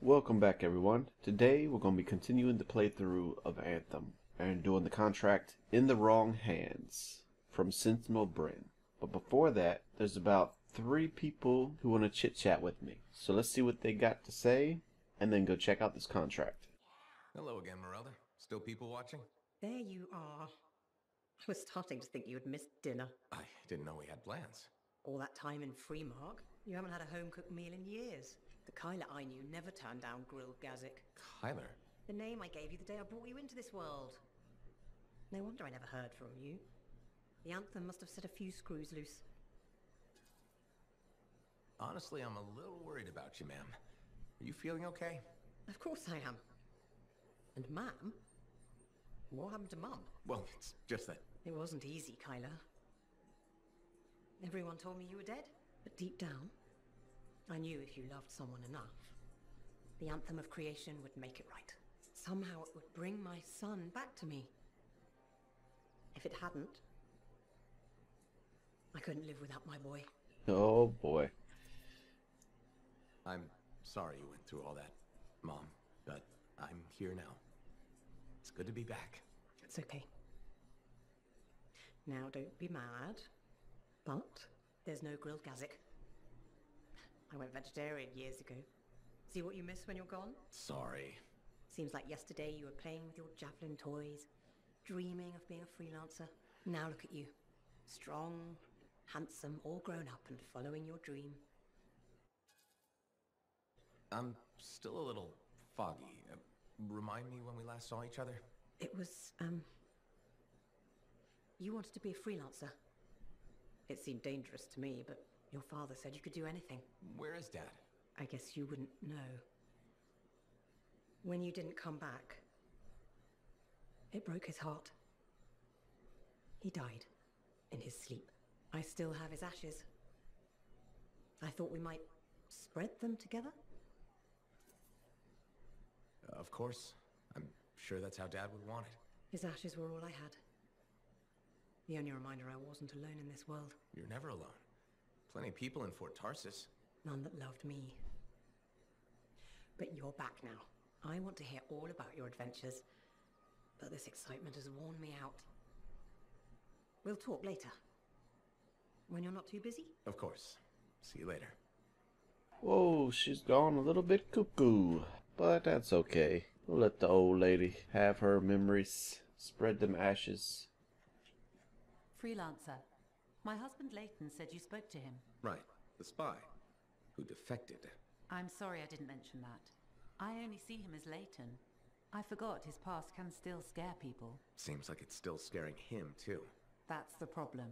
Welcome back everyone. Today we're going to be continuing the playthrough of Anthem and doing the contract In the Wrong Hands from Sentinel Bryn. But before that, there's about 3 people who want to chit chat with me. So let's see what they got to say and then go check out this contract. Hello again, Merelda. Still people watching? There you are. I was starting to think you had missed dinner. I didn't know we had plans. All that time in Freemark, you haven't had a home-cooked meal in years. The Kyla I knew never turned down grilled gazik. Kyler? The name I gave you the day I brought you into this world. No wonder I never heard from you. The Anthem must have set a few screws loose. Honestly, I'm a little worried about you, ma'am. Are you feeling okay? Of course I am. And Ma'am? What happened to Mum? Well, it's just that... It wasn't easy, Kyla. Everyone told me you were dead, but deep down, I knew if you loved someone enough, the Anthem of creation would make it right. Somehow it would bring my son back to me. If it hadn't, I couldn't live without my boy. Oh boy. I'm sorry you went through all that, Mom, but I'm here now. It's good to be back. It's okay. Now don't be mad, but there's no grilled gazik. I went vegetarian years ago. See what you miss when you're gone? Sorry. Seems like yesterday you were playing with your javelin toys, dreaming of being a freelancer. Now look at you. Strong, handsome, all grown up and following your dream. I'm still a little foggy. Remind me when we last saw each other? It was, you wanted to be a freelancer. It seemed dangerous to me, but your father said you could do anything. Where is Dad? I guess you wouldn't know. When you didn't come back, it broke his heart. He died in his sleep. I still have his ashes. I thought we might spread them together. Of course. I'm sure that's how Dad would want it. His ashes were all I had. The only reminder I wasn't alone in this world. You're never alone. Plenty of people in Fort Tarsis. None that loved me. But you're back now. I want to hear all about your adventures, but this excitement has worn me out. We'll talk later. When you're not too busy? Of course. See you later. Whoa, she's gone a little bit cuckoo. But that's okay. We'll let the old lady have her memories. Spread them ashes. Freelancer. My husband Leighton said you spoke to him. Right. The spy. Who defected. I'm sorry I didn't mention that. I only see him as Leighton. I forgot his past can still scare people. Seems like it's still scaring him, too. That's the problem.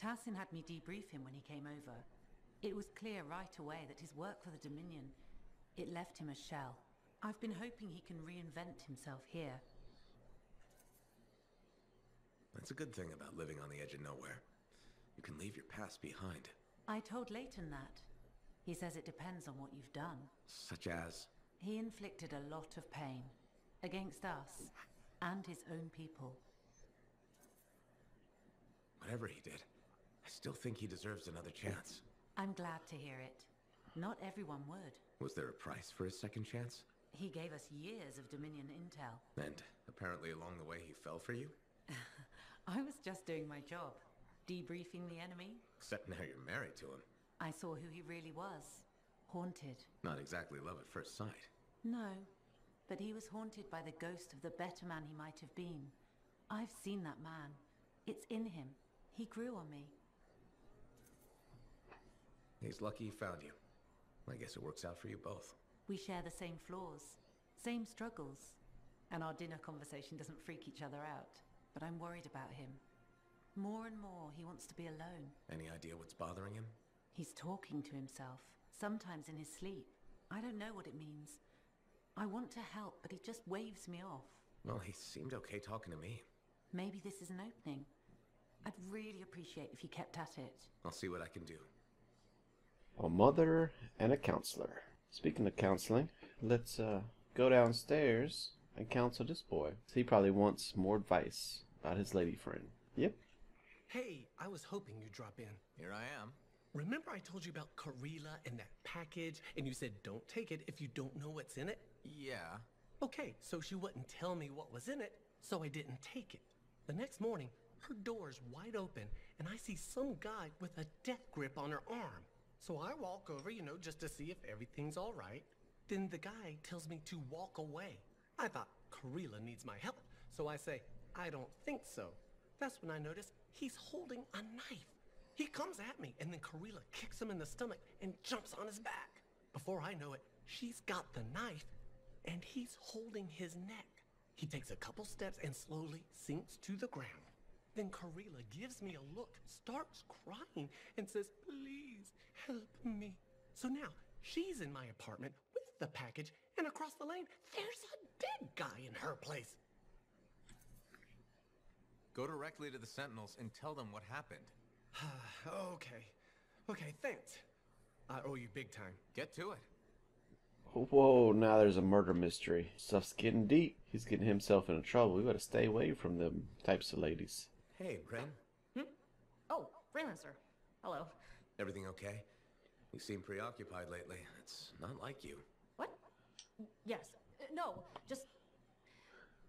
Tassin had me debrief him when he came over. It was clear right away that his work for the Dominion, it left him a shell. I've been hoping he can reinvent himself here. That's a good thing about living on the edge of nowhere. You can leave your past behind. I told Leighton that. He says it depends on what you've done. Such as? He inflicted a lot of pain. Against us. And his own people. Whatever he did, I still think he deserves another chance. I'm glad to hear it. Not everyone would. Was there a price for his second chance? He gave us years of Dominion intel. And apparently along the way he fell for you? I was just doing my job. Debriefing the enemy. Except now you're married to him. I saw who he really was. Haunted. Not exactly love at first sight. No, but he was haunted by the ghost of the better man he might have been. I've seen that man. It's in him. He grew on me. He's lucky he found you. I guess it works out for you both. We share the same flaws, same struggles. And our dinner conversation doesn't freak each other out. But I'm worried about him. More and more, he wants to be alone. Any idea what's bothering him? He's talking to himself, sometimes in his sleep. I don't know what it means. I want to help, but he just waves me off. Well, he seemed okay talking to me. Maybe this is an opening. I'd really appreciate if you kept at it. I'll see what I can do. A mother and a counselor. Speaking of counseling, let's go downstairs and counsel this boy. He probably wants more advice about his lady friend. Yep. Hey, I was hoping you'd drop in. Here I am. Remember I told you about Karila and that package, and you said don't take it if you don't know what's in it? Yeah. Okay, so she wouldn't tell me what was in it, so I didn't take it. The next morning, her door's wide open, and I see some guy with a death grip on her arm. So I walk over, just to see if everything's all right. Then the guy tells me to walk away. I thought Karila needs my help, so I say, I don't think so. That's when I notice he's holding a knife. He comes at me, and then Karila kicks him in the stomach and jumps on his back. Before I know it, she's got the knife, and he's holding his neck. He takes a couple steps and slowly sinks to the ground. Then Karila gives me a look, starts crying, and says, please help me. So now she's in my apartment with the package, and across the lane, there's a dead guy in her place. Go directly to the Sentinels and tell them what happened. Okay, thanks. I owe you big time. Get to it. Whoa, now there's a murder mystery. Stuff's getting deep. He's getting himself into trouble. We gotta stay away from them types of ladies. Hey, Bryn. Oh, freelancer. Hello. Everything okay? You seem preoccupied lately. It's not like you. What? Yes. No, just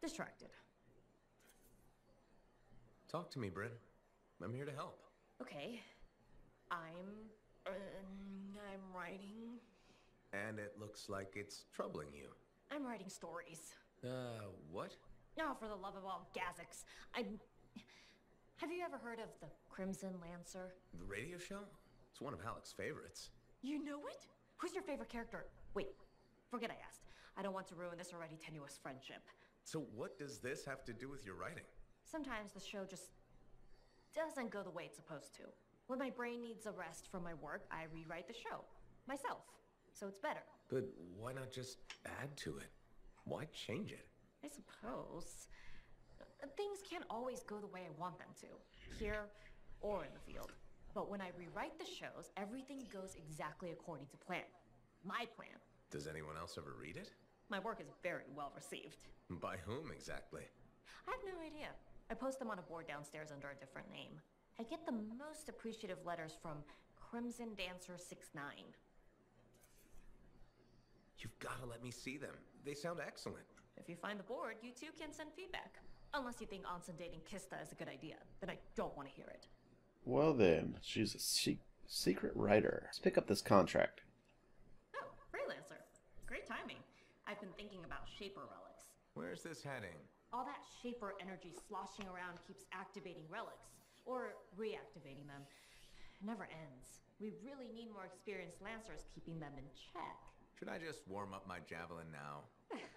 distracted. Talk to me, Bryn. I'm here to help. Okay. I'm writing. And it looks like it's troubling you. I'm writing stories. What? Oh, for the love of all Gazics. Have you ever heard of the Crimson Lancer? The radio show? It's one of Halleck's favorites. You know it? Who's your favorite character? Wait, forget I asked. I don't want to ruin this already tenuous friendship. So what does this have to do with your writing? Sometimes the show just doesn't go the way it's supposed to. When my brain needs a rest from my work, I rewrite the show. Myself. So it's better. But why not just add to it? Why change it? I suppose. Things can't always go the way I want them to, here or in the field. But when I rewrite the shows, everything goes exactly according to plan. My plan. Does anyone else ever read it? My work is very well received. By whom exactly? I have no idea. I post them on a board downstairs under a different name. I get the most appreciative letters from Crimson Dancer 69. You've got to let me see them. They sound excellent. If you find the board, you too can send feedback. Unless you think Anson dating Kista is a good idea, then I don't want to hear it. Well then, she's a secret writer. Let's pick up this contract. Oh, freelancer. Great timing. I've been thinking about Shaper relics. Where's this heading? All that Shaper energy sloshing around keeps activating relics, or reactivating them. It never ends. We really need more experienced Lancers keeping them in check. Should I just warm up my javelin now?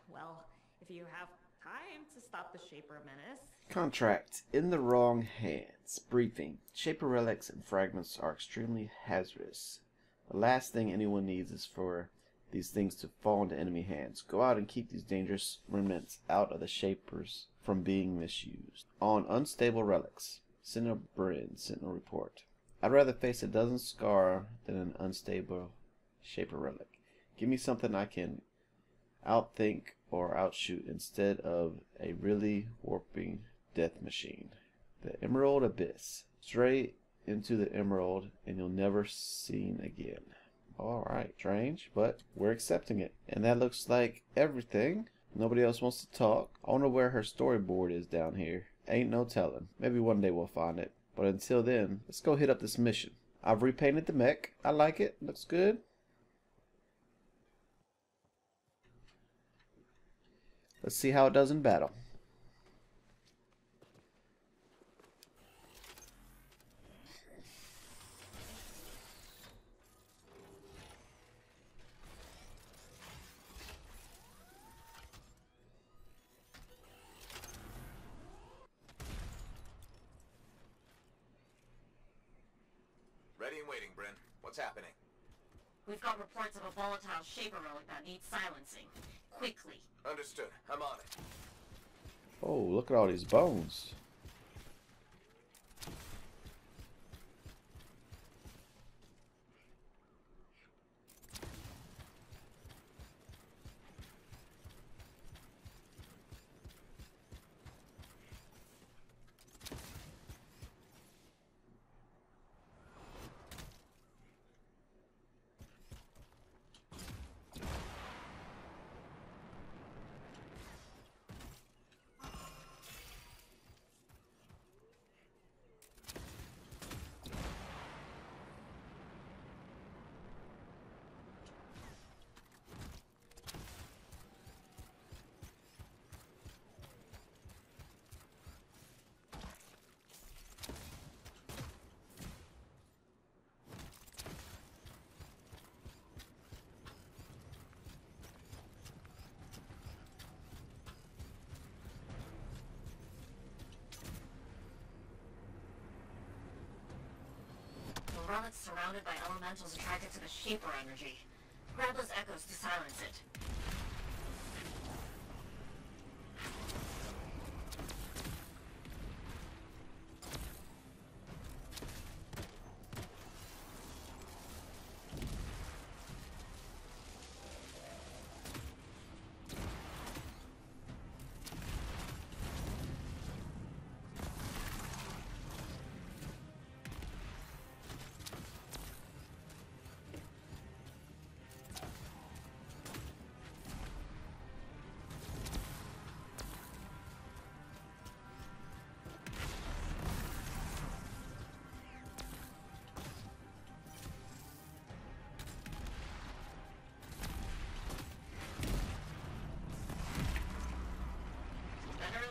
Well, if you have time to stop the Shaper menace. Contract in the wrong hands. Briefing. Shaper relics and fragments are extremely hazardous. The last thing anyone needs is for these things to fall into enemy hands. Go out and keep these dangerous remnants out of the Shapers from being misused. On unstable relics. Sentinel Bryn, Sentinel Report. I'd rather face a dozen scar than an unstable Shaper relic. Give me something I can outthink or outshoot instead of a really warping death machine. The Emerald Abyss. Straight into the Emerald and you'll never seen again. Alright, strange, but we're accepting it. And that looks like everything. Nobody else wants to talk. I wonder where her storyboard is down here. Ain't no telling. Maybe one day we'll find it. But until then, let's go hit up this mission. I've repainted the mech. I like it. Looks good. Let's see how it does in battle. Ready and waiting, Bryn. What's happening? We've got reports of a volatile Shaper relic that needs silencing. Quickly. Understood. I'm on it. Oh, look at all these bones. relics surrounded by elementals attracted to the Shaper energy. Grab those echoes to silence it.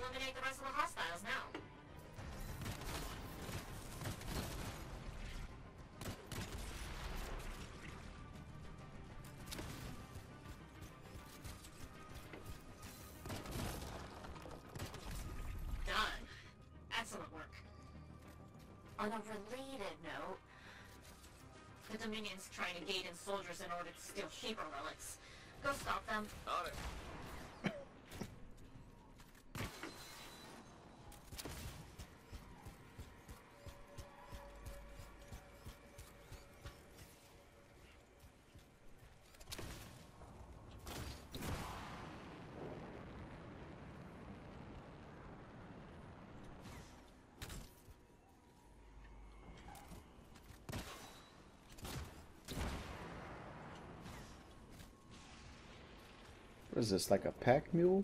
Eliminate the rest of the hostiles now. Done. Excellent work. On a related note, the Dominion's trying to gate in soldiers in order to steal Shaper relics. Go stop them. On it. What is this, like a pack mule?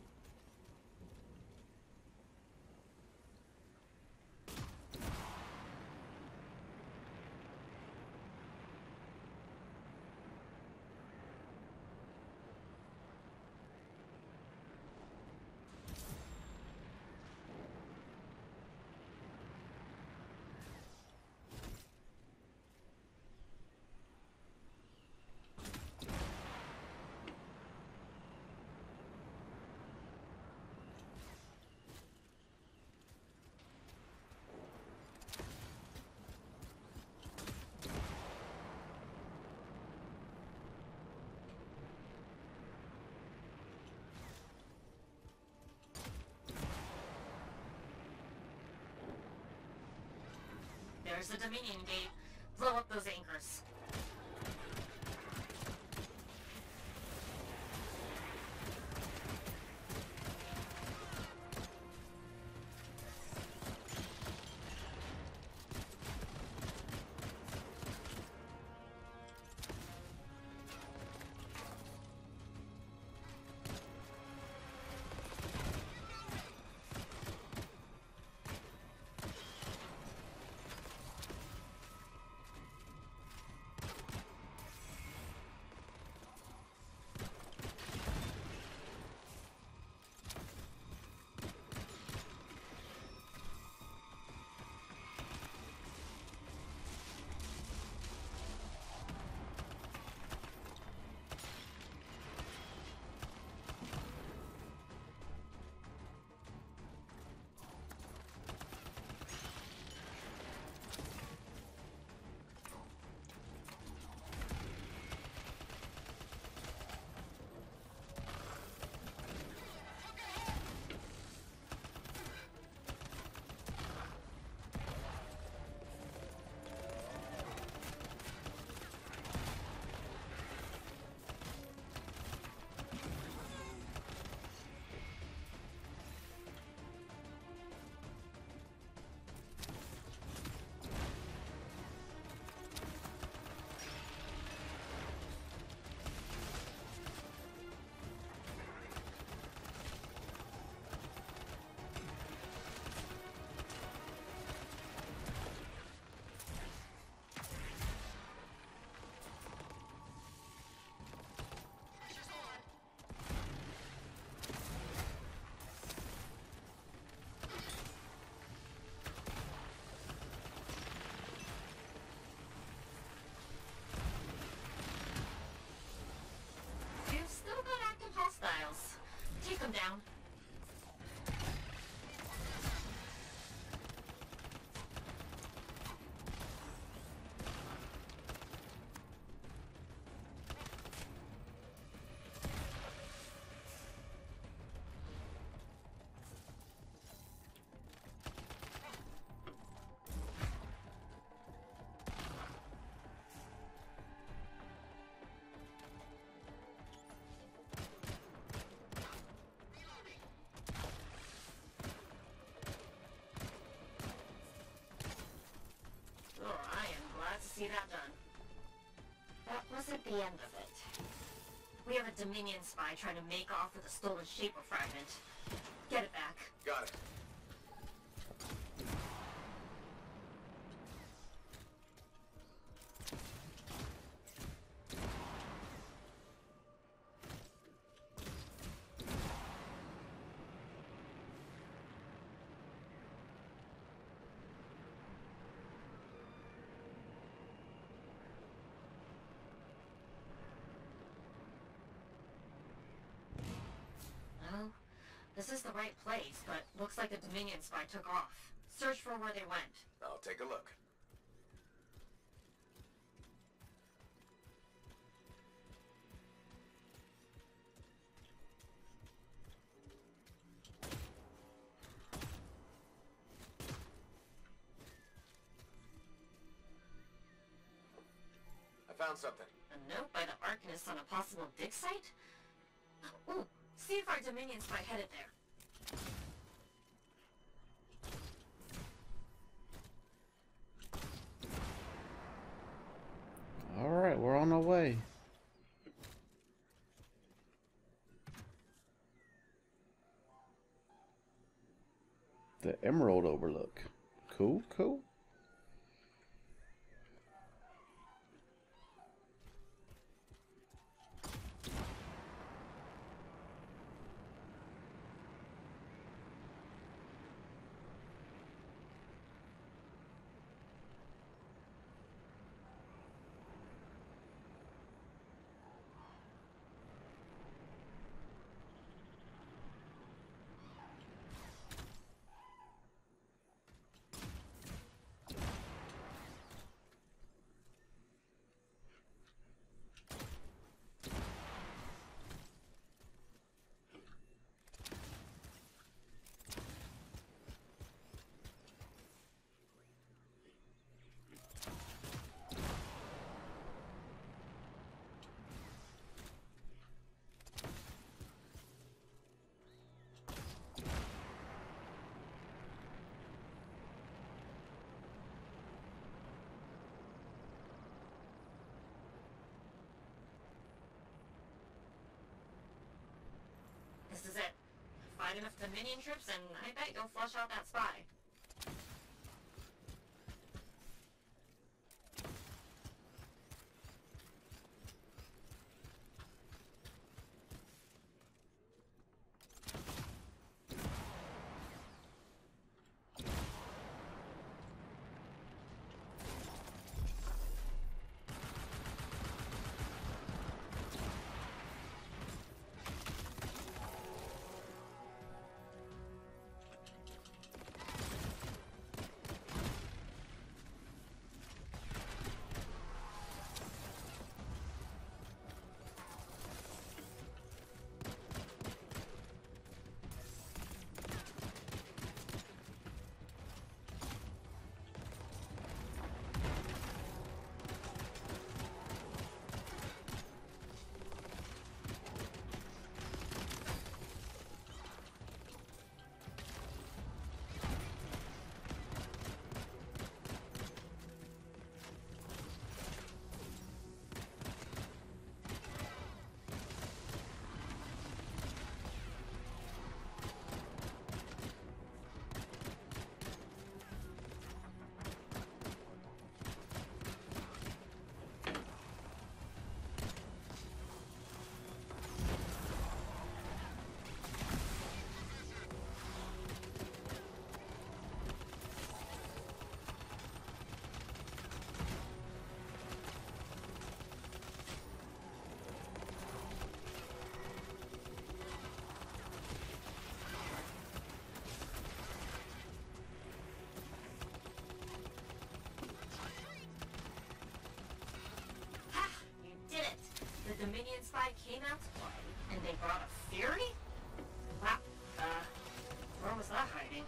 There's the Dominion gate. Blow up those anchors. see that done. That wasn't the end of it. We have a Dominion spy trying to make off with a stolen Shaper fragment. Get it back. Got it. Well, this is the right place, but looks like the Dominion spy took off. Search for where they went. I'll take a look. I found something. A note by the Arcanist on a possible dig site? Ooh, see if our Dominion spy headed there. Alright, we're on our way. The Emerald Overlook. Cool, cool. This is it. Find enough Dominion troops and I bet you'll flush out that spy. Dominion spy came out to play, and they brought a Fury? Wow, where was that hiding?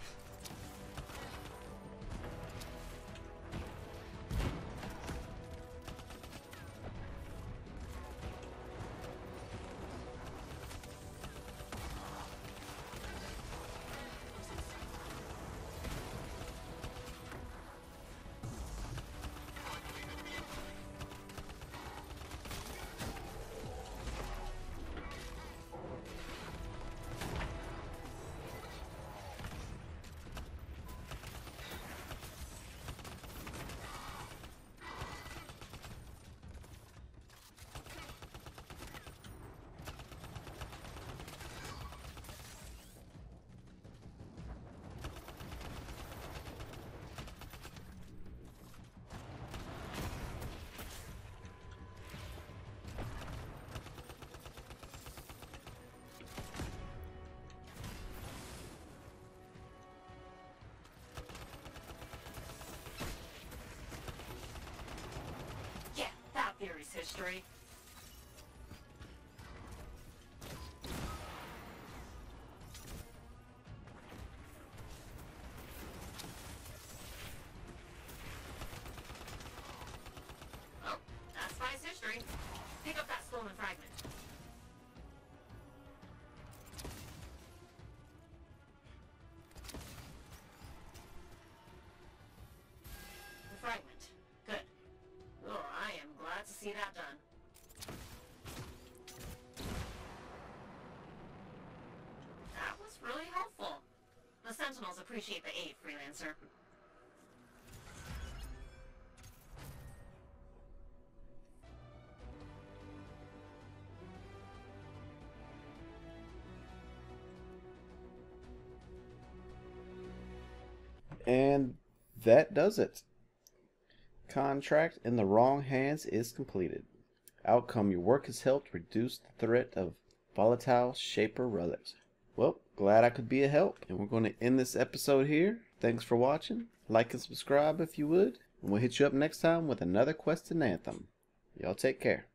history. Oh, that's Spice history. Pick up that stolen fragment. The fragment. Good. Oh, I am glad to see that done. That was really helpful. The Sentinels appreciate the aid, Freelancer. And that does it. Contract in the wrong hands is completed. Outcome: your work has helped reduce the threat of volatile Shaper relics. Well, glad I could be a help. And we're going to end this episode here. Thanks for watching. Like and subscribe if you would. And we'll hit you up next time with another quest in Anthem. Y'all take care.